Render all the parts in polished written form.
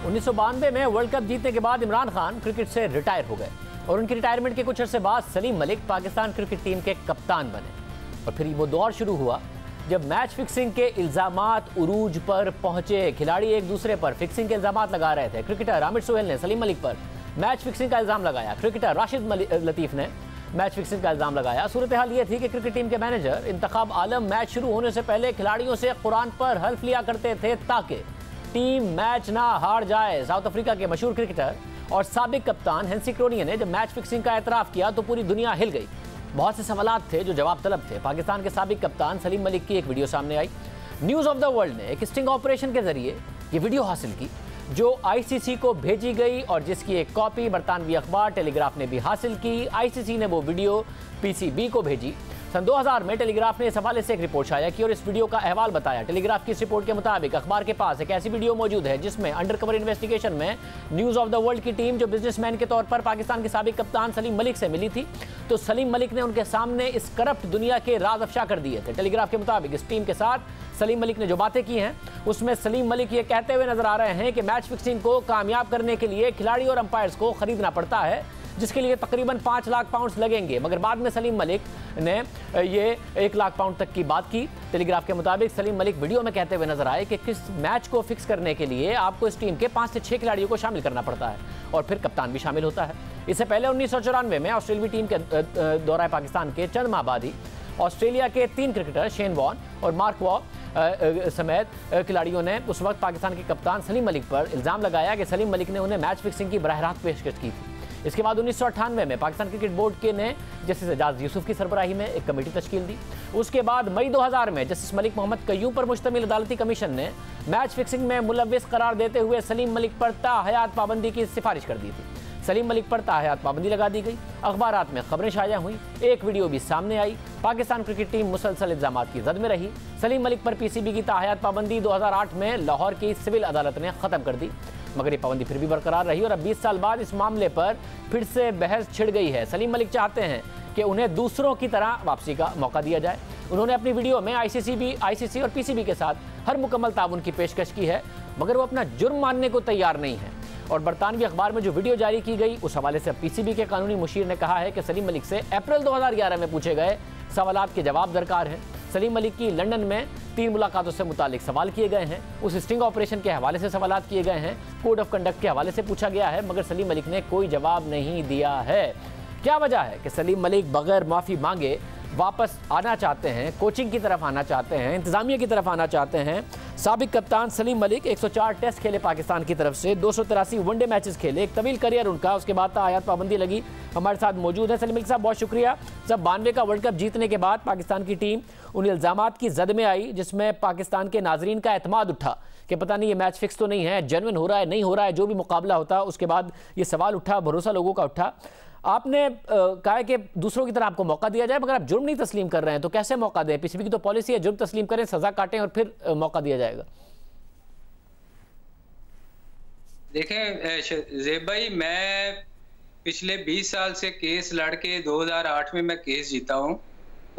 1992 में world cup जीतने के बाद इमरान खान क्रिकेट से रिटायर हो गए और उनकी रिटायरमेंट के कुछ अरसे बाद सलीम मलिक पाकिस्तान क्रिकेट टीम के कप्तान बने। और फिर वो दौर शुरू हुआ जब मैच फिक्सिंग के इल्जामात उरूज पर पहुंचे। खिलाड़ी एक दूसरे पर फिक्सिंग के इल्जामात लगा रहे थे। क्रिकेटर आमिर सोहेल ने सलीम मलिक पर मैच फिक्सिंग का इल्जाम लगाया। क्रिकेटर राशिद लतीफ ने मैच फिक्सिंग का इल्जाम लगाया। सूरत हाल ये थी कि क्रिकेट टीम के मैनेजर इंतखाब आलम मैच शुरू होने से पहले खिलाड़ियों से कुरान पर हल्फ लिया करते थे ताकि टीम मैच ना हार जाए। साउथ अफ्रीका के मशहूर क्रिकेटर और साबिक कप्तान हेंसी क्रोनिया ने जब मैच फिक्सिंग का एतराफ़ किया तो पूरी दुनिया हिल गई। बहुत से सवालात थे जो जवाब तलब थे। पाकिस्तान के साबिक कप्तान सलीम मलिक की एक वीडियो सामने आई। न्यूज़ ऑफ द वर्ल्ड ने एक स्टिंग ऑपरेशन के जरिए ये वीडियो हासिल की जो आईसीसी को भेजी गई और जिसकी एक कॉपी बरतानवी अखबार टेलीग्राफ ने भी हासिल की। आईसीसी ने वो वीडियो पीसीबी को भेजी। सन 2000 में टेलीग्राफ ने इस हवाले से एक रिपोर्ट शाया की और इस वीडियो का अहवाल बताया। टेलीग्राफ की इस रिपोर्ट के मुताबिक अखबार के पास एक ऐसी वीडियो मौजूद है जिसमें अंडरकवर इन्वेस्टिगेशन में न्यूज़ ऑफ द वर्ल्ड की टीम जो बिजनेसमैन के तौर पर पाकिस्तान के साबिक कप्तान सलीम मलिक से मिली थी तो सलीम मलिक ने उनके सामने इस करप्ट दुनिया के राज अफशा कर दिए थे। टेलीग्राफ के मुताबिक इस टीम के साथ सलीम मलिक ने जो बातें की हैं उसमें सलीम मलिक ये कहते हुए नजर आ रहे हैं कि मैच फिक्सिंग को कामयाब करने के लिए खिलाड़ी और अंपायर्स को खरीदना पड़ता है जिसके लिए तकरीबन 5 लाख पाउंड लगेंगे। मगर बाद में सलीम मलिक ने ये 1 लाख पाउंड तक की बात की। टेलीग्राफ के मुताबिक सलीम मलिक वीडियो में कहते हुए नजर आए कि किस मैच को फिक्स करने के लिए आपको इस टीम के 5 से 6 खिलाड़ियों को शामिल करना पड़ता है और फिर कप्तान भी शामिल होता है। इससे पहले 1994 में ऑस्ट्रेलियाई टीम के दौरा पाकिस्तान के चंद माह बाद ही ऑस्ट्रेलिया के 3 क्रिकेटर शेन वॉर्न और मार्क वॉ समेत खिलाड़ियों ने उस वक्त पाकिस्तान के कप्तान सलीम मलिक पर इल्ज़ाम लगाया कि सलीम मलिक ने उन्हें मैच फिक्सिंग की बराह रास्त पेशकश की थी। इसके बाद 1998 में पाकिस्तान क्रिकेट बोर्ड के ने जस्टिस एजाज यूसुफ की सरबराही में एक कमेटी तश्कील दी। उसके बाद मई 2000 में जस्टिस मलिक मोहम्मद कयूम पर मुश्तमिल अदालती कमीशन ने मैच फिक्सिंग में मुलव्विस करार देते हुए सलीम मलिक पर ताहयात पाबंदी की सिफारिश कर दी थी। सलीम मलिक पर ताहयात पाबंदी लगा दी गई। अखबारात में खबरें शाया हुई। एक वीडियो भी सामने आई। पाकिस्तान क्रिकेट टीम मुसलसल इल्जामात की जद में रही। सलीम मलिक पर पीसीबी की ताहयात पाबंदी 2008 में लाहौर की सिविल अदालत ने ख़त्म कर दी मगर ये पाबंदी फिर भी बरकरार रही और अब 20 साल बाद इस मामले पर फिर से बहस छिड़ गई है। सलीम मलिक चाहते हैं कि उन्हें दूसरों की तरह वापसी का मौका दिया जाए। उन्होंने अपनी वीडियो में आईसीसी और पीसीबी के साथ हर मुकम्मल ताउन की पेशकश की है मगर वो अपना जुर्म मानने को तैयार नहीं है। और बरतानवी अखबार में जो वीडियो जारी की गई उस हवाले से पीसीबी के कानूनी मुशीर ने कहा है कि सलीम मलिक से अप्रैल 2011 में पूछे गए सवालात के जवाब दरकार हैं। सलीम मलिक की लंदन में 3 मुलाकातों से मुतालिक सवाल किए गए हैं। उस स्टिंग ऑपरेशन के हवाले से सवालात किए गए हैं। कोड ऑफ कंडक्ट के हवाले से पूछा गया है मगर सलीम मलिक ने कोई जवाब नहीं दिया है। क्या वजह है कि सलीम मलिक बगैर माफ़ी मांगे वापस आना चाहते हैं, कोचिंग की तरफ आना चाहते हैं, इंतज़ामिया की तरफ आना चाहते हैं? साबिक कप्तान सलीम मलिक 104 टेस्ट खेले पाकिस्तान की तरफ से, 283 वनडे मैचेस खेले, एक तवील करियर उनका। उसके बाद ताहयात पाबंदी लगी। हमारे साथ मौजूद है सलीम मलिक साहब, बहुत शुक्रिया। जब 92 का वर्ल्ड कप जीतने के बाद पाकिस्तान की टीम उन इल्ज़ामात की जद में आई जिसमें पाकिस्तान के नाजरीन का एतमाद उठा कि पता नहीं ये मैच फिक्स तो नहीं है, जेन्युइन हो रहा है, नहीं हो रहा है, जो भी मुकाबला होता। उसके बाद ये सवाल उठा, भरोसा लोगों का उठा। आपने कहा कि दूसरों की तरह आपको मौका दिया जाए मगर आप जुर्म नहीं तस्लीम कर रहे हैं तो कैसे मौका दें? पीसीबी की तो पॉलिसी है जुर्म तस्लीम करें, सजा काटें और फिर मौका दिया जाएगा। देखें ज़ेब भाई, मैं पिछले 20 साल से केस लड़के 2008 में मैं केस जीता हूं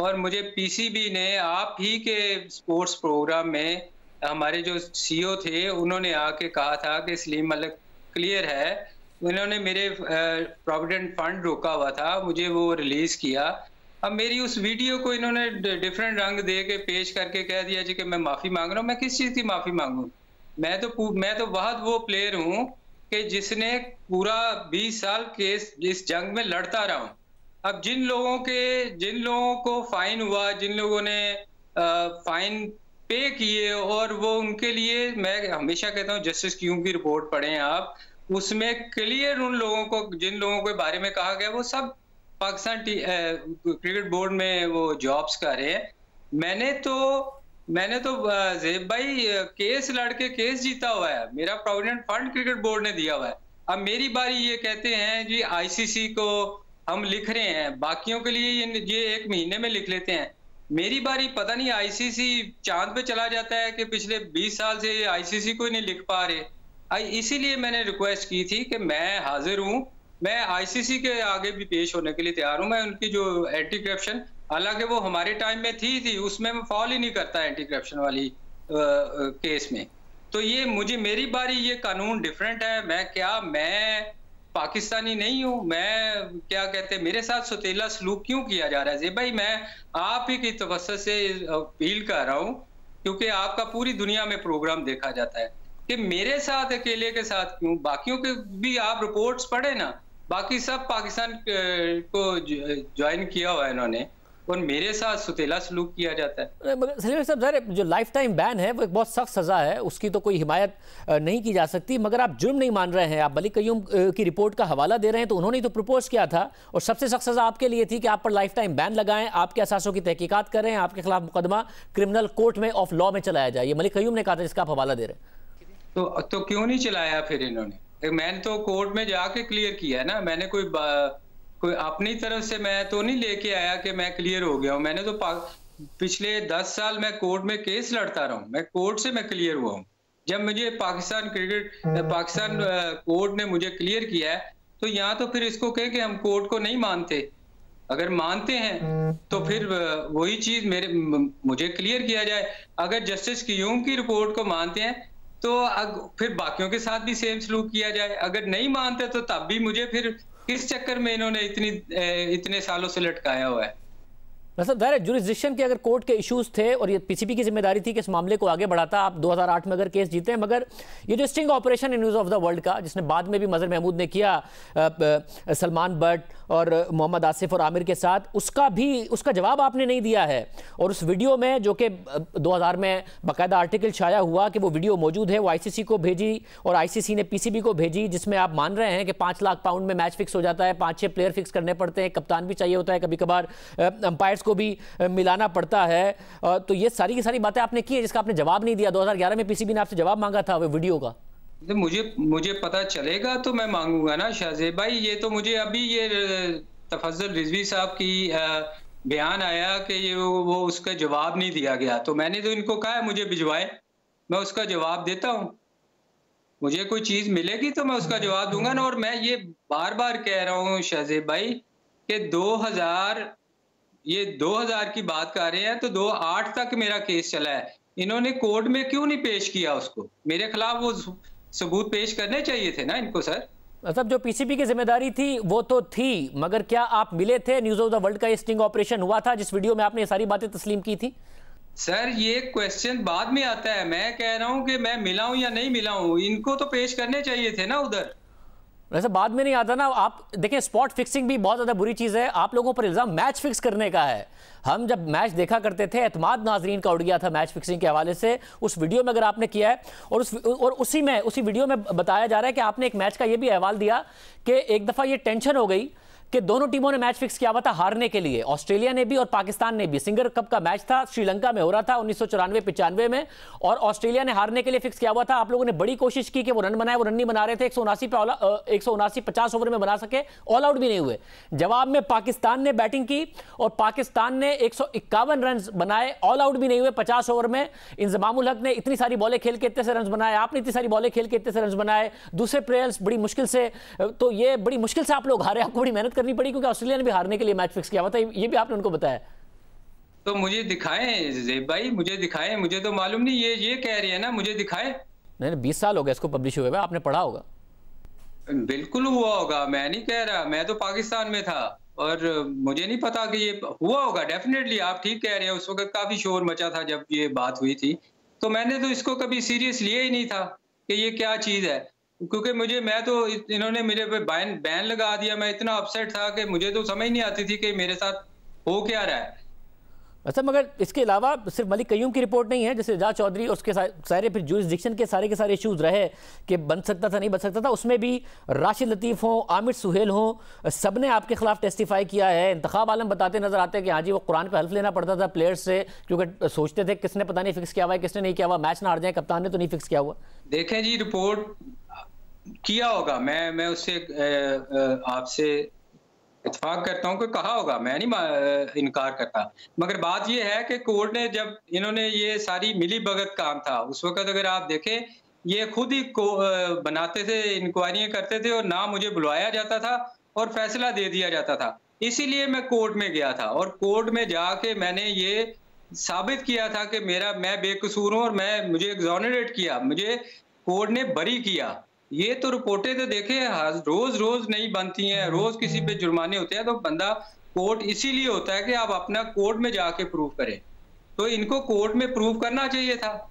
और मुझे पीसीबी ने आप ही के स्पोर्ट्स प्रोग्राम में हमारे जो सीईओ थे उन्होंने आके कहा था कि सलीम मलिक क्लियर है। उन्होंने मेरे प्रोविडेंट फंड रोका हुआ था, मुझे वो रिलीज़ किया। अब मेरी उस वीडियो को इन्होंने डिफरेंट रंग दे के पेश करके कह दिया जी कि मैं माफ़ी मांग रहा हूँ। मैं किस चीज़ की माफ़ी मांगूँ? मैं तो बहुत वो प्लेयर हूँ कि जिसने पूरा 20 साल केस इस जंग में लड़ता रहा हूँ। अब जिन लोगों को फाइन हुआ, जिन लोगों ने फाइन पे किए और वो उनके लिए, मैं हमेशा कहता हूँ जस्टिस क्यूम की रिपोर्ट पढ़ें आप, उसमें क्लियर उन लोगों को, जिन लोगों के बारे में कहा गया वो सब पाकिस्तान क्रिकेट बोर्ड में वो जॉब्स कर रहे हैं। मैंने तो ज़ेब भाई केस लड़के केस जीता हुआ है, मेरा प्रोविडेंट फंड क्रिकेट बोर्ड ने दिया हुआ है। अब मेरी बारी, ये कहते हैं जी आईसीसी को हम लिख रहे हैं, बाकियों के लिए ये 1 महीने में लिख लेते हैं। मेरी बारी, पता नहीं आईसीसी चांद पे चला जाता है कि पिछले 20 साल से आईसीसी को ही नहीं लिख पा रहे। इसीलिए मैंने रिक्वेस्ट की थी कि मैं हाजिर हूँ, मैं आईसीसी के आगे भी पेश होने के लिए तैयार हूँ। मैं उनकी जो एंटी करप्शन, हालांकि वो हमारे टाइम में थी उसमें मैं फॉल ही नहीं करता एंटी करप्शन वाली केस में। तो ये मुझे मेरी बारी, ये कानून डिफरेंट है। मैं पाकिस्तानी नहीं हूँ? मैं क्या कहते हैं, मेरे साथ सौतेला सलूक क्यों किया जा रहा है? भाई मैं आप ही की तवज्जो से अपील कर रहा हूँ, क्योंकि आपका पूरी दुनिया में प्रोग्राम देखा जाता है, कि मेरे साथ अकेले के साथ क्यों? बाकियों के भी आप रिपोर्ट्स पढ़े ना, बाकी सब पाकिस्तान को ज्वाइन किया हुआ है इन्होंने, और मेरे साथ सौतेला सलूक किया जाता है। मगर सलीम साहब, ज़ाहिर जो लाइफ टाइम बैन है वो एक बहुत सख्त सज़ा है, उसकी तो कोई हिमायत नहीं की जा सकती। मगर आप जुर्म नहीं मान रहे हैं, आप मलिक कय्यूम की रिपोर्ट का हवाला दे रहे हैं, तो उन्होंने तो प्रपोज किया था और सबसे सख्त सज़ा आपके लिए थी कि आप पर लाइफ टाइम बैन लगाएं, आपके असासों की तहकीकात करें, आपके खिलाफ मुकदमा क्रिमिनल कोर्ट में ऑफ लॉ में चलाया जाए। ये मलिक कय्यूम ने कहा था, जिसका आप हवाला दे रहे हैं। तो क्यों नहीं चलाया फिर इन्होंने? मैंने तो कोर्ट में जाके क्लियर किया है ना। मैंने कोई अपनी तरफ से मैं तो नहीं लेके आया कि मैं क्लियर हो गया हूँ। मैंने तो पिछले 10 साल मैं कोर्ट में केस लड़ता रहा हूँ, मैं कोर्ट से मैं क्लियर हुआ हूँ। जब मुझे पाकिस्तान कोर्ट ने मुझे क्लियर किया है, तो यहाँ तो फिर इसको कहें कि हम कोर्ट को नहीं मानते। अगर मानते हैं तो फिर वही चीज मुझे क्लियर किया जाए। अगर जस्टिस क्यूम की रिपोर्ट को मानते हैं तो फिर बाकियों के साथ भी सेम सलूक किया जाए। अगर नहीं मानते तो तब भी मुझे फिर किस चक्कर में इन्होंने इतने सालों से लटकाया हुआ है? मतलब दायरे जुरिस्डिक्शन के अगर कोर्ट के इश्यूज थे और ये पीसीबी की जिम्मेदारी थी कि इस मामले को आगे बढ़ाता। आप 2008 में अगर केस जीते हैं, मगर ये जो sting operation in news of the world का, जिसने बाद में भी मजहर महमूद ने किया सलमान बट और मोहम्मद आसिफ और आमिर के साथ, उसका जवाब आपने नहीं दिया है। और उस वीडियो में जो कि 2000 में बाकायदा आर्टिकल छाया हुआ कि वो वीडियो मौजूद है, वो आईसीसी को भेजी और आईसीसी ने पीसीबी को भेजी, जिसमें आप मान रहे हैं कि 5 लाख पाउंड में मैच फिक्स हो जाता है, 5-6 प्लेयर फिक्स करने पड़ते हैं, कप्तान भी चाहिए होता है, कभी कभार अंपायर्स को भी मिलाना पड़ता है। तो ये सारी की सारी बातें आपने की है, जिसका आपने जवाब नहीं दिया। 2011 में पीसीबी ने आपसे जवाब मांगा था वो वीडियो का। तो मुझे पता चलेगा तो मैं मांगूंगा ना शाहजेब भाई। ये तो मुझे अभी ये तफज्जुल रिजवी साहब की बयान आया कि ये वो उसका जवाब नहीं दिया गया, तो मैंने तो इनको कहा है मुझे भिजवाए, मैं उसका जवाब देता हूँ। मुझे कोई चीज मिलेगी तो मैं उसका जवाब दूंगा ना। और मैं ये बार बार कह रहा हूँ शाहजेब भाई कि 2000 की बात कर रहे हैं, तो 2008 तक मेरा केस चला है। इन्होंने कोर्ट में क्यों नहीं पेश किया उसको? मेरे खिलाफ वो सबूत पेश करने चाहिए थे ना इनको सर। मतलब जो पीसीबी की जिम्मेदारी थी वो तो थी, मगर क्या आप मिले थे? न्यूज़ ऑफ द वर्ल्ड का ये स्टिंग ऑपरेशन हुआ था जिस वीडियो में आपने ये सारी बातें तस्लीम की थी? सर ये क्वेश्चन बाद में आता है। मैं कह रहा हूं कि मैं मिला हूं या नहीं मिला हूं, इनको तो पेश करने चाहिए थे ना उधर। वैसे बाद में नहीं आता ना। आप देखें, स्पॉट फिक्सिंग भी बहुत ज़्यादा बुरी चीज़ है। आप लोगों पर इल्ज़ाम मैच फिक्स करने का है। हम जब मैच देखा करते थे, एतमाद नाजरीन का उड़ गया था मैच फिक्सिंग के हवाले से। उस वीडियो में अगर आपने किया है और उसी वीडियो में बताया जा रहा है कि आपने एक मैच का ये भी अहवाल दिया कि एक दफ़ा ये टेंशन हो गई कि दोनों टीमों ने मैच फिक्स किया हुआ था हारने के लिए, ऑस्ट्रेलिया ने भी और पाकिस्तान ने भी। सिंगर कप का मैच था, श्रीलंका में हो रहा था 1994-95 में, और ऑस्ट्रेलिया ने हारने के लिए फिक्स किया हुआ था। आप लोगों ने बड़ी कोशिश की कि वो रन बनाए, वो रन नहीं बना रहे थे। 179 50 ओवर में बना सके, ऑल आउट भी नहीं हुए। जवाब में पाकिस्तान ने बैटिंग की और पाकिस्तान ने 151 रन बनाए, ऑल आउट भी नहीं हुए 50 ओवर में। इंजमामुल हक ने इतनी सारी बॉलें खेल के इतने से रन बनाए, आपने इतनी सारी बॉलें खेल के इतने से रन बनाए, दूसरे प्लेयर्स बड़ी मुश्किल से। तो ये बड़ी मुश्किल से आप लोग हारे, आपको बड़ी मेहनत करनी पड़ी, क्योंकि ऑस्ट्रेलिया ने भी हारने के लिए मैच फिक्स किया हुआ था। ये भी आपने उनको बताया। तो मुझे दिखाएं ज़ेब भाई, मुझे दिखाएं। मुझे तो मालूम नहीं, ये कह रही है ना, मुझे दिखाएं। नहीं, 20 साल हो गए इसको पब्लिश हुए, आपने पढ़ा होगा। बिल्कुल हुआ होगा, मैं नहीं कह रहा। मैं तो पाकिस्तान में था और मुझे नहीं पता कि ये हुआ होगा। डेफिनेटली आप ठीक कह रहे हैं, उस वक्त काफी शोर मचा था जब ये बात हुई थी। तो मैंने तो इसको कभी सीरियस लिया ही नहीं था कि ये क्या चीज है, क्योंकि मैं तो इन्होंने मेरे पे बैन लगा दिया। मैं इतना अपसेट था कि मुझे तो समझ नहीं आती थी कि मेरे साथ हो क्या रहा है। अच्छा, मगर इसके अलावा सिर्फ मलिक कय्यूम की रिपोर्ट नहीं है, जैसे एजाज चौधरी और उसके सारे फिर जुरिस्डिक्शन के सारे इश्यूज रहे कि बन सकता था नहीं बन सकता था। उसमें भी राशिद लतीफ़ हों, आमिर सुहेल हों, सब ने आपके खिलाफ टेस्टिफाई किया है। इंतखाब आलम बताते नजर आते हैं कि हाँ जी, वो कुरान पे हल्फ लेना पड़ता था प्लेयर्स से, क्योंकि सोचते थे किसने पता नहीं फिक्स किया हुआ है, किसने नहीं किया हुआ, मैच ना हार जाए, कप्तान ने तो नहीं फिक्स किया हुआ। देखें जी, रिपोर्ट किया होगा, मैं उससे आपसे इत्तेफाक करता हूं कि कहा होगा, मैं नहीं इनकार करता। मगर बात यह है कि कोर्ट ने जब इन्होंने ये सारी मिली भगत काम था, उस वक्त अगर आप देखें ये खुद ही बनाते थे, इंक्वायरियां करते थे और ना मुझे बुलवाया जाता था और फैसला दे दिया जाता था। इसीलिए मैं कोर्ट में गया था और कोर्ट में जाके मैंने ये साबित किया था कि मैं बेकसूर हूं और मुझे एग्जोनरेट किया, मुझे कोर्ट ने बरी किया। ये तो रिपोर्टें तो देखें, रोज रोज नहीं बनती हैं, रोज किसी पे जुर्माने होते हैं। तो बंदा कोर्ट इसीलिए होता है कि आप अपना कोर्ट में जाके प्रूव करें, तो इनको कोर्ट में प्रूव करना चाहिए था।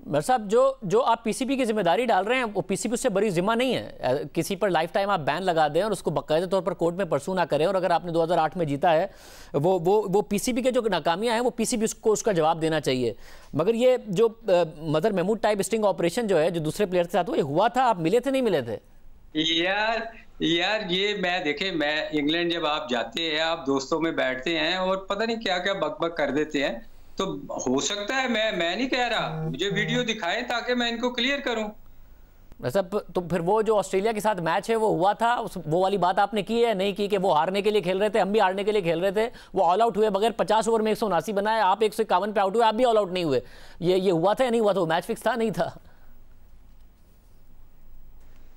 मेरे साहब, जो आप पीसीबी की जिम्मेदारी डाल रहे हैं वो पीसीबी उससे बड़ी जिम्मा नहीं है। किसी पर लाइफ टाइम आप बैन लगा दें और उसको बाकायदे तौर पर कोर्ट में परसू ना करें, और अगर आपने 2008 में जीता है, वो पीसीबी के जो नाकामियां हैं वो पीसीबी उसको उसका जवाब देना चाहिए। मगर ये जो mother Mahmood type sting operation जो है, जो दूसरे प्लेयर के साथ वो ये हुआ था, आप मिले थे नहीं मिले थे? यार ये मैं इंग्लैंड जब आप जाते हैं, आप दोस्तों में बैठते हैं और पता नहीं क्या क्या बकबक कर देते हैं, तो हो सकता है मैं नहीं कह रहा, मुझे वीडियो दिखाएं ताकि मैं इनको क्लियर करूं। वैसे तो फिर वो जो ऑस्ट्रेलिया के साथ मैच है वो हुआ था, वो वाली बात आपने की है नहीं की कि वो हारने के लिए खेल रहे थे, हम भी हारने के लिए खेल रहे थे, वो ऑल आउट हुए बगैर 50 ओवर में 179 बनाए, आप 151 पे आउट हुए, आप भी ऑल आउट नहीं हुए। ये हुआ था या नहीं हुआ था? वो मैच फिक्स था नहीं था?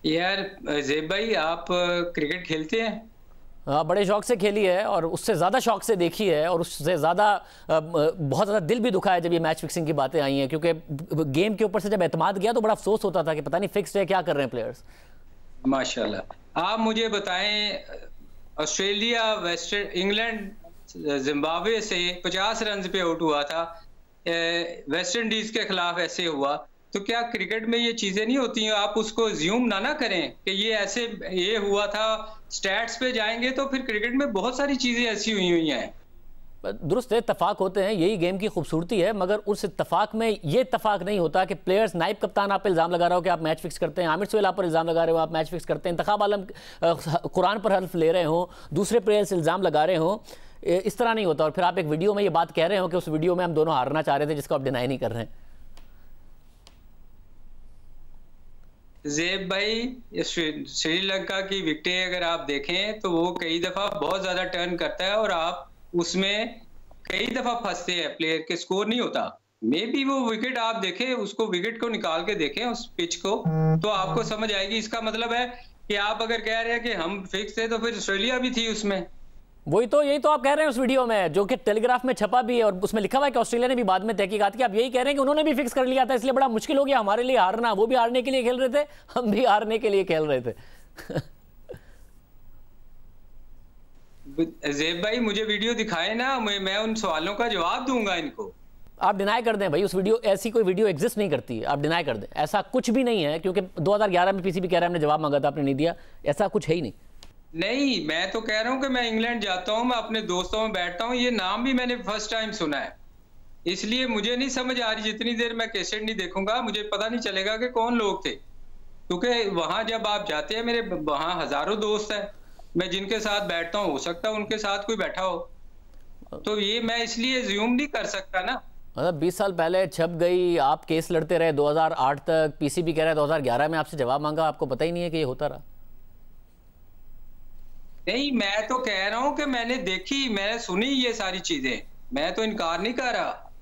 यार ज़ेब भाई, आप क्रिकेट खेलते हैं? हाँ, बड़े शौक से खेली है और उससे ज़्यादा शौक से देखी है, और उससे ज़्यादा बहुत ज़्यादा दिल भी दुखा है जब ये मैच फिक्सिंग की बातें आई हैं, क्योंकि गेम के ऊपर से जब एतमाद गया तो बड़ा अफसोस होता था कि पता नहीं फिक्स्ड है, क्या कर रहे हैं प्लेयर्स। माशाल्लाह। आप मुझे बताएं, ऑस्ट्रेलिया इंग्लैंड जिम्बाब्वे से 50 रन पे आउट हुआ था, वेस्ट इंडीज के खिलाफ ऐसे हुआ, तो क्या क्रिकेट में ये चीजें नहीं होती हैं? आप उसको ज्यूम ना करें कि ये हुआ था। स्टैट्स पे जाएंगे तो फिर क्रिकेट में बहुत सारी चीजें ऐसी हुई हैं। दुरुस्त है, इत्तफाक होते हैं, यही गेम की खूबसूरती है, मगर उस इत्तफाक में ये इत्तफाक नहीं होता कि प्लेयर्स, नाइब कप्तान आप पे इल्ज़ाम लगा रहा हो कि आप मैच फिक्स करते हैं, आमिर सुहेल आप पर इल्ज़ाम लगा रहे हो आप मैच फिक्स करते हैं, इंतखाब आलम कुरान पर हल्फ ले रहे हो, दूसरे प्लेयर्स इल्ज़ाम लगा रहे हो, इस तरह नहीं होता। और फिर आप एक वीडियो में ये बात कह रहे हो कि उस वीडियो में हम दोनों हारना चाह रहे थे, जिसको आप डिनाई नहीं कर रहे हैं। ज़ेब भाई, श्रीलंका की विकेटें अगर आप देखें तो वो कई दफा बहुत ज्यादा टर्न करता है और आप उसमें कई दफा फंसते हैं, प्लेयर के स्कोर नहीं होता। मे बी वो विकेट आप देखें, उसको विकेट को निकाल के देखें उस पिच को, तो आपको समझ आएगी। इसका मतलब है कि आप अगर कह रहे हैं कि हम फिक्स थे, तो फिर ऑस्ट्रेलिया भी थी उसमें। यही तो आप कह रहे हैं उस वीडियो में, जो कि टेलीग्राफ में छपा भी है और उसमें लिखा हुआ है कि ऑस्ट्रेलिया ने भी बाद में तहकीकात की। आप यही कह रहे हैं कि उन्होंने भी फिक्स कर लिया था, इसलिए बड़ा मुश्किल हो गया हमारे लिए हारना। वो भी हारने के लिए खेल रहे थे, हम भी हारने के लिए खेल रहे थे। ज़ेब भाई, मुझे वीडियो दिखाए ना, मैं उन सवालों का जवाब दूंगा इनको। आप डिनाई कर दें भाई, उस वीडियो, ऐसी कोई वीडियो एग्जिस्ट नहीं करती है, आप डिनाई कर दें। ऐसा कुछ भी नहीं है, क्योंकि 2011 में पीसीबी कह रहा है हमने जवाब मांगा था, आपने नहीं दिया, ऐसा कुछ है ही नहीं। नहीं, मैं तो कह रहा हूं कि मैं इंग्लैंड जाता हूं, मैं अपने दोस्तों में बैठता हूं, ये नाम भी मैंने फर्स्ट टाइम सुना है, इसलिए मुझे नहीं समझ आ रही। जितनी देर मैं कैसेट नहीं देखूंगा मुझे पता नहीं चलेगा कि कौन लोग थे, क्योंकि वहां जब आप जाते हैं, मेरे वहां हजारों दोस्त हैं, मैं जिनके साथ बैठता हूँ, हो सकता है उनके साथ कोई बैठा हो, तो ये मैं इसलिए ज्यूम नहीं कर सकता ना। मतलब 20 साल पहले छप गई, आप केस लड़ते रहे 2008 तक, पीसीबी कह रहा है 2011 में आपसे जवाब मांगा, आपको पता ही नहीं है कि ये होता रहा। नहीं, मैं तो कह रहा हूं कि मैंने देखी, मैंने सुनी ये सारी चीजें, मैं तो इनकार नहीं कर रहा।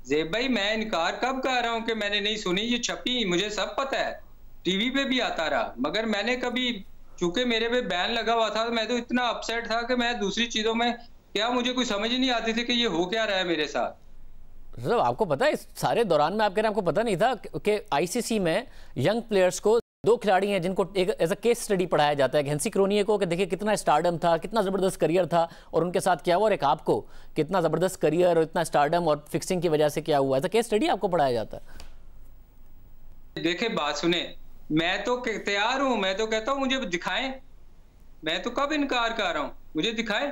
ज़ेब भाई, मैं इनकार कब कर रहा हूं कि मैंने नहीं सुनी? ये छपी, मुझे सब पता है, टीवी पे भी आता रहा, मगर मैंने कभी, चूंकि मेरे पे बैन लगा हुआ था, मैं तो इतना अपसेट था कि मैं दूसरी चीजों में क्या, मुझे कोई समझ ही नहीं आती थी कि ये हो क्या रहा है मेरे साथ। सर, आपको पता है इस सारे दौरान में आप कह रहे हैं आपको पता नहीं था कि आईसीसी में यंग प्लेयर्स को, 2 खिलाड़ी हैं जिनको एक एज अ केस स्टडी पढ़ाया जाता है, हेंसी क्रोनिये को, कि देखिए कितना स्टारडम था, कितना ज़बरदस्त करियर था और उनके साथ क्या हुआ, और एक आपको कितना ज़बरदस्त करियर और इतना स्टारडम और फिक्सिंग की वजह से क्या हुआ, एज अ केस स्टडी आपको पढ़ाया जाता है। देखिए, बात सुने, मैं तो तैयार हूं, मैं तो कहता हूं मुझे दिखाएं, मैं तो कब इनकार कर रहा हूं, मुझे दिखाएं,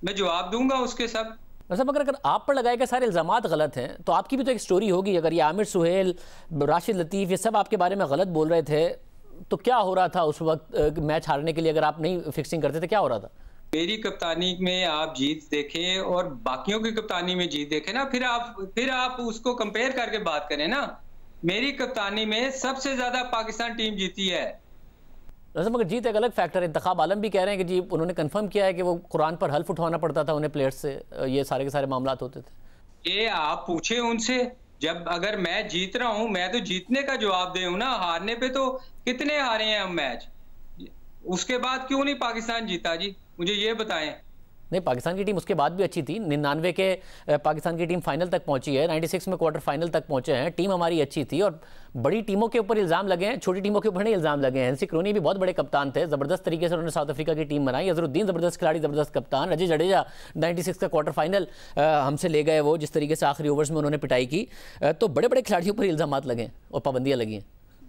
मैं जवाब दूंगा उसके सब। मतलब अगर आप पर लगाए गए सारे इल्ज़ामात गलत हैं, तो आपकी भी तो एक स्टोरी होगी। अगर ये आमिर सुहेल, राशिद लतीफ़, ये सब आपके बारे में गलत बोल रहे थे, तो क्या हो रहा था उस वक्त मैच हारने के लिए? अगर आप नहीं फिक्सिंग करते थे, क्या हो रहा था? मेरी कप्तानी में आप जीत देखें और बाकियों की कप्तानी में जीत देखें ना, फिर आप उसको कंपेयर करके बात करें ना। मेरी कप्तानी में सबसे ज्यादा पाकिस्तान टीम जीती है। मगर जीत एक अलग फैक्टर है। इंतखाब आलम भी कह रहे हैं कि जी उन्होंने कंफर्म किया है कि वो कुरान पर हल्फ उठवाना पड़ता था उन्हें प्लेयर्स से, ये सारे के सारे मामला होते थे। ये आप पूछे उनसे, जब अगर मैं जीत रहा हूं, मैं तो जीतने का जवाब दे ना, हारने पे तो कितने हारे हैं हम मैच, उसके बाद क्यों नहीं पाकिस्तान जीता जी, मुझे ये बताएं। नहीं, पाकिस्तान की टीम उसके बाद भी अच्छी थी। 99 के पाकिस्तान की टीम फाइनल तक पहुंची है, 96 में क्वार्टर फाइनल तक पहुंचे हैं। टीम हमारी अच्छी थी और बड़ी टीमों के ऊपर इल्ज़ाम लगे हैं, छोटी टीमों के ऊपर नहीं इल्ज़ाम लगे हैं। हेंसी क्रोनी भी बहुत बड़े कप्तान थे, ज़बरदस्त तरीके से उन्होंने साउथ अफ्रीका की टीम बनाई। अजहरुद्दीन ज़बरदस्त खिलाड़ी, ज़बरदस्त कप्तान। अजय जडेजा 96 का क्वार्टर फाइनल हमसे ले गए, वो जिस तरीके से आखिरी ओवर्स में उन्होंने पिटाई की। तो बड़े बड़े खिलाड़ियों पर इल्ज़ाम लगे हैं और पाबंदियाँ लगी हैं।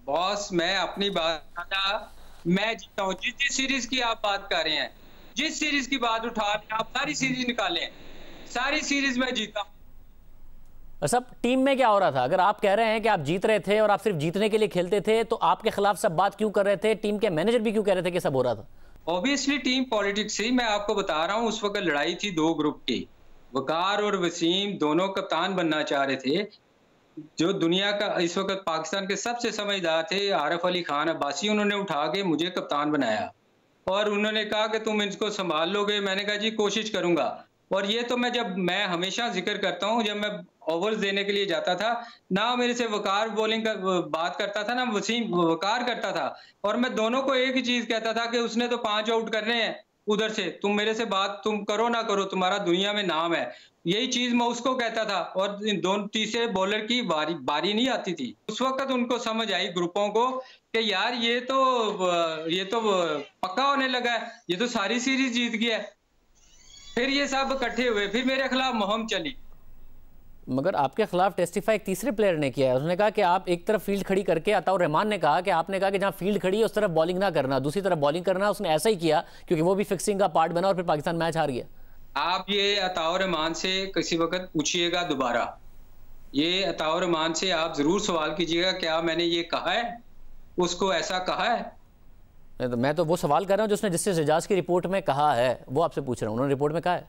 बॉस, मैं अपनी बात, मैं जीता हूँ। जिस सीरीज की आप बात कर रहे हैं, जिस सीरीज की बात उठा रहे हैं आप, सारी सीरीज निकालें, सारी सीरीज में जीता हूं। सब टीम में क्या हो रहा था? अगर आप कह रहे हैं कि आप जीत रहे थे और आप सिर्फ जीतने के लिए खेलते थे, तो आपके खिलाफ सब बात क्यों कर रहे थे? टीम के मैनेजर भी क्यों कह रहे थे कि सब हो रहा था? ऑब्वियसली टीम पॉलिटिक्स ही। मैं आपको बता रहा हूं, उस वक्त लड़ाई थी दो ग्रुप की। वकार और वसीम दोनों कप्तान बनना चाह रहे थे। जो दुनिया का इस वक्त पाकिस्तान के सबसे समझदार थे, आरिफ अली खान अब्बासी, उन्होंने उठा के मुझे कप्तान बनाया और उन्होंने कहा कि तुम इसको संभाल लोगे। मैंने कहा जी कोशिश करूंगा। और ये तो मैं हमेशा जिक्र करता हूं, जब मैं ओवर्स देने के लिए जाता था ना, मेरे से वकार बॉलिंग का बात करता था ना वसीम वकार करता था, और मैं दोनों को एक ही चीज कहता था कि उसने तो 5 आउट करने हैं उधर से, तुम मेरे से बात तुम करो ना करो, तुम्हारा दुनिया में नाम है। यही चीज मैं उसको कहता था। और इन दोनों तीसरे बॉलर की बारी नहीं आती थी। उस वक्त उनको समझ आई ग्रुपों को कि यार ये तो पक्का होने लगा है, ये तो सारी सीरीज जीत गया है। फिर ये सब इकट्ठे हुए, फिर मेरे खिलाफ मुहिम चली। मगर आपके खिलाफ टेस्टिफाई एक तीसरे प्लेयर ने किया है। उसने कहा कि आप एक तरफ फील्ड खड़ी करके, अताउर रहमान ने कहा कि आपने कहा कि जहां फील्ड खड़ी है उस तरफ बॉलिंग ना करना, दूसरी तरफ बॉलिंग करना। उसने ऐसा ही किया क्योंकि वो भी फिक्सिंग का पार्ट बना और फिर पाकिस्तान मैच हार गया। आप ये अताउर रहमान से किसी वक्त पूछिएगा दोबारा, ये अताउर रहमान से आप जरूर सवाल कीजिएगा, क्या मैंने ये कहा है, उसको ऐसा कहा है? तो मैं तो वो सवाल कर रहा हूँ जिसने जस्टिस एजाज की रिपोर्ट में कहा है, वो आपसे पूछ रहा हूँ, उन्होंने रिपोर्ट में कहा है।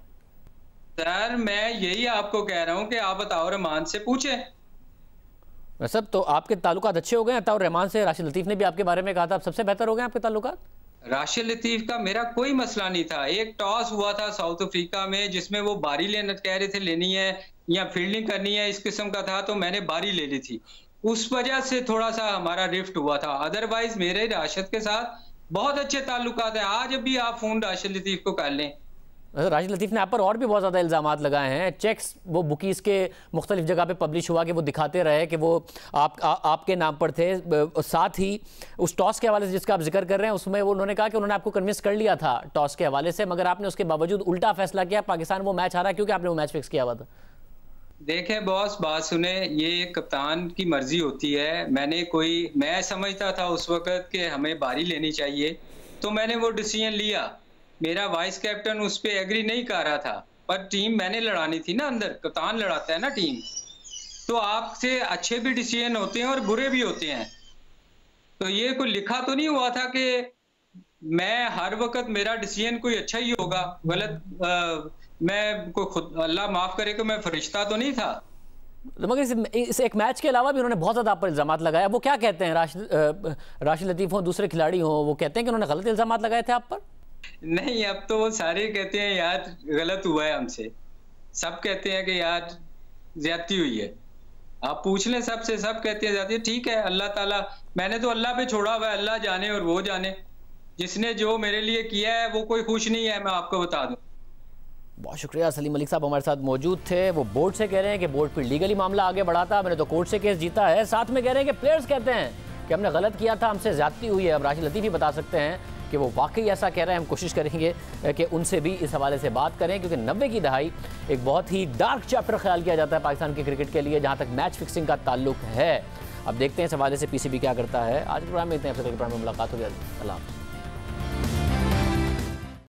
सर मैं यही आपको कह रहा हूँ कि आप अताउर रहमान से पूछें। सब तो आपके ताल्लुकात अच्छे हो गए अताउर रहमान से। राशिद लतीफ ने भी आपके बारे में कहा था, अब सबसे बेहतर हो गए आपके ताल्लुकात। राशिद लतीफ का मेरा कोई मसला नहीं था। एक टॉस हुआ था साउथ अफ्रीका में जिसमें वो बारी लेना कह रहे थे, लेनी है या फील्डिंग करनी है, इस किस्म का था, तो मैंने बारी ले ली थी। उस वजह से थोड़ा सा हमारा रिफ्ट हुआ था। अदरवाइज मेरे राशिद के साथ बहुत अच्छे ताल्लुकात हैं। आज भी आप फोन राशिद लतीफ को कर लें। राशिद लतीफ ने आप पर और भी बहुत ज़्यादा इल्ज़ामात लगाए हैं। चेक्स वो बुकीज़ के मुख्तलिफ जगह पे पब्लिश हुआ कि वो दिखाते रहे कि वो आपके नाम पर थे। साथ ही उस टॉस के हवाले से जिसका आप जिक्र कर रहे हैं, उसमें वो उन्होंने कहा कि उन्होंने आपको कन्विंस कर लिया था टॉस के हवाले से, मगर आपने उसके बावजूद उल्टा फैसला किया, पाकिस्तान वो मैच हारा क्योंकि आपने वो मैच फिक्स किया हुआ था। देखें बॉस, बात सुने, ये कप्तान की मर्जी होती है। मैं समझता था उस वक्त कि हमें बारी लेनी चाहिए, तो मैंने वो डिसीजन लिया। मेरा वाइस कैप्टन उस पर एग्री नहीं कर रहा था, पर टीम मैंने लड़ानी थी ना, अंदर कप्तान लड़ाता है ना टीम। तो आपसे अच्छे भी डिसीजन होते हैं और बुरे भी होते हैं। तो ये कोई लिखा तो नहीं हुआ था कि मैं हर वक्त मेरा डिसीजन कोई अच्छा ही होगा, गलत मैं कोई खुद अल्लाह माफ करे कि मैं फरिश्ता तो नहीं था। मगर इस एक मैच के अलावा भी उन्होंने बहुत ज़्यादा आप पर इल्ज़ाम लगाया। वो क्या कहते हैं, राशिद लतीफ़ हों, दूसरे खिलाड़ी हों, वो कहते हैं कि उन्होंने गलत इल्ज़ाम लगाए थे आप पर? नहीं, अब तो वो सारे कहते हैं यार गलत हुआ है हमसे। सब कहते हैं कि यार ज्यादती हुई है। आप पूछ लें सबसे, सब कहते हैं ज्यादती। ठीक है, अल्लाह ताला, मैंने तो अल्लाह पे छोड़ा हुआ है, अल्लाह जाने और वो जाने। जिसने जो मेरे लिए किया है वो कोई खुश नहीं है, मैं आपको बता दूं। बहुत शुक्रिया। सलीम मलिक साहब हमारे साथ मौजूद थे। वो बोर्ड से कह रहे हैं कि बोर्ड पर लीगली मामला आगे बढ़ा था, मैंने तो कोर्ट से केस जीता है। साथ में कह रहे हैं कि प्लेयर्स कहते हैं कि हमने गलत किया था, हमसे ज्यादती हुई है। अब राशिद लतीफ़ ही बता सकते हैं कि वो वाकई ऐसा कह रहे हैं। हम कोशिश करेंगे कि उनसे भी इस हवाले से बात करें, क्योंकि 90 की दहाई एक बहुत ही डार्क चैप्टर ख्याल किया जाता है पाकिस्तान के क्रिकेट के लिए, जहाँ तक मैच फिक्सिंग का ताल्लुक है। अब देखते हैं इस हवाले से पीसीबी क्या करता है। आज के प्रोग्राम में इतने, प्रोग्राम में मुलाकात हो गई। अल्लाह।